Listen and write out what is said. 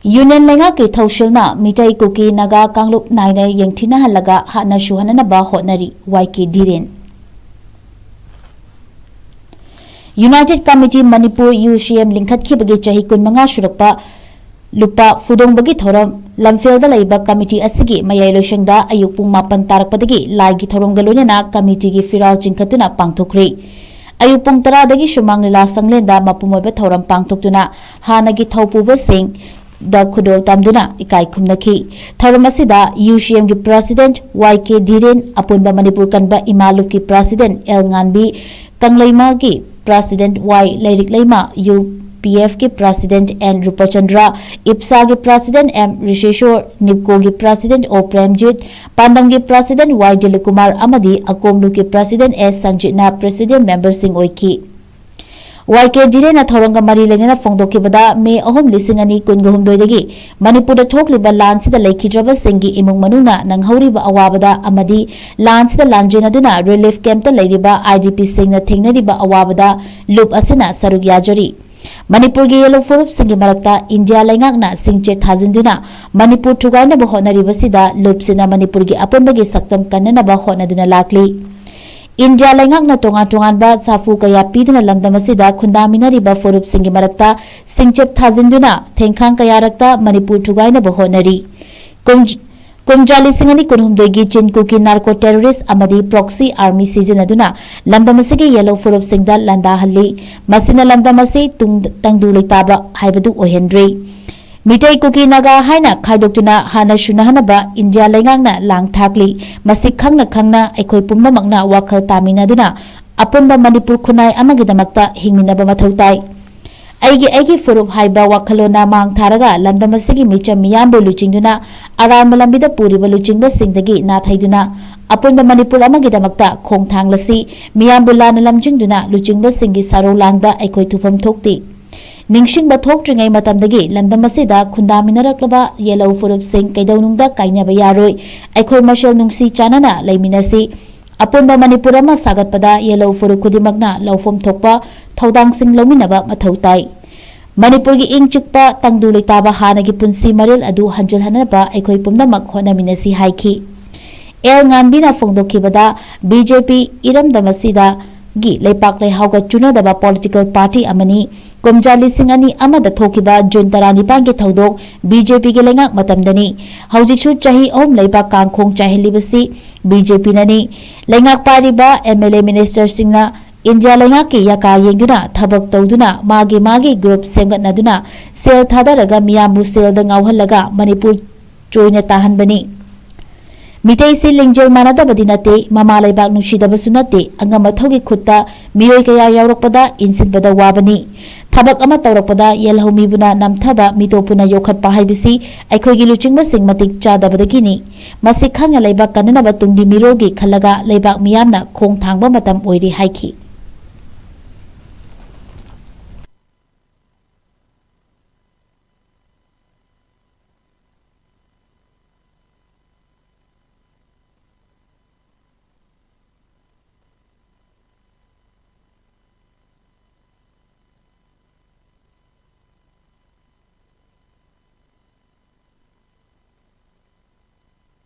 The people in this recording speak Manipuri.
Union Leingakki Thousil na Meitei-Kuki-Naga Kanglup Naina Yengthinahallaga HATNA-SUNNANABA HOTNARI DHIREN United Committee Manipur UCM Leingakki chahi kunmanga surapa lupa fudong bagi thoram lamfelda laiba committee asigi mayai loishangda ayuk pung 8 tarakpadagi laigi thorom galonena committee gi firal chingkhatuna pangthokri ayuk pung 10 dagi shumang lila sanglenda mapumoiba thoram pangthoktuna hanagi thaupuba sing da khudol tamduna ikai khumnaki thoram asida UCM gi president DHIREN apunba manipur kanba imalu ki president nganbi kanglaima gi president Leirik Laima UPF ki president N Rupachandra IPSA ki president M Risheshwar NIPCO ki president O Premjit Pandam ki president Dilkumar amadi Akomlu ki president S Sanjitna president member sing oiki DHIREN thoranga mari lenena fongdokibada May 2022 dagi Manipur da thokliba lansida laikhidraba singi imung manuna nanghoriba awabada amadi lansida lanjenaduna relief camp ta leiriba IDP singna thengnariba awabada loop asina saruk yajari Manipur gi yellow forup singi marakta India Leingakna singche thajinduna Manipur thugaina ba honariba sida loop sina Manipur gi aponbagi saktam kannana ba honaduna lakli India Leingakna tongan ba safu kaya piduna lamdamasida khundaminariba forup singi marakta singchep thajinduna thengkhang kaya rakta Manipur thugaina ba honari Kumjali singani kunhumdoigi chinkuki narco terrorist amadi proxy army season aduna lamdamasigi yellow forup singda landa halli masina lamdamasi tangdu leitaba haibadu ohendri Meitei-Kuki-Naga haina khaidokuna HATNA-SUNNANABA India Leingakna lang thakli masik khangna aikoi pumnamakna wakhal taminaduna apunba Manipur khunai amagidamakta hingminaba mathautai aigi forup haiba wakhalona mang tharaga lamdamasigi micham miyambu luchingduna aram lambida puriba luchingba singdagi na thaiduna apunba Manipur amagidamakta khongthanglasi miyambu lana lamjingduna luchingba singi saro langda aikoi thupam thokti Ningsing bathok tringai matamdagi lamdamasida khundaminaraklaba yellow forup sing kaidaunungda kainaba yaroi aikoi mashal nungsi chanana laiminasi apunba Manipur ama sagatpada yellow forup khudimagna laufom thokpa thodang sing lominaba mathautai Manipur gi ingchukpa tangdu leitaba hanagi punsi maril adu hanjal hanaba aikoi pumnamak honaminasi haiki nganbina fongdokhibada BJP iramdamasida gi leipak leihauga chunadaba political party amani Kumjali singani amada thokiba June 19 ge thodok BJP ge lengak matamdani haujiksu chahi om leiba kangkhong chahilibasi BJP nani lengak pariba MLA minister singna India Leingakki yaka yenguna thabak tawduna magi group semgatnaduna sel thadaraga miyambu sel da ngawhallaga Manipur joina tahanbani Mitei si lingjel manadabadi nate mama laibak nungsidabassu nate angama thogi khutta miyoi kaya yawrakpada insinbada wabani Thabak ama tawrakpada yelhomibuna namthaba mitopuna yokhatpa haibisi aikhoigi luchingba sing matik chadabadagini masi khanga laibak kananaba tungdi mirogi khallaga laibak miyamna khong thangba matam oiri haiki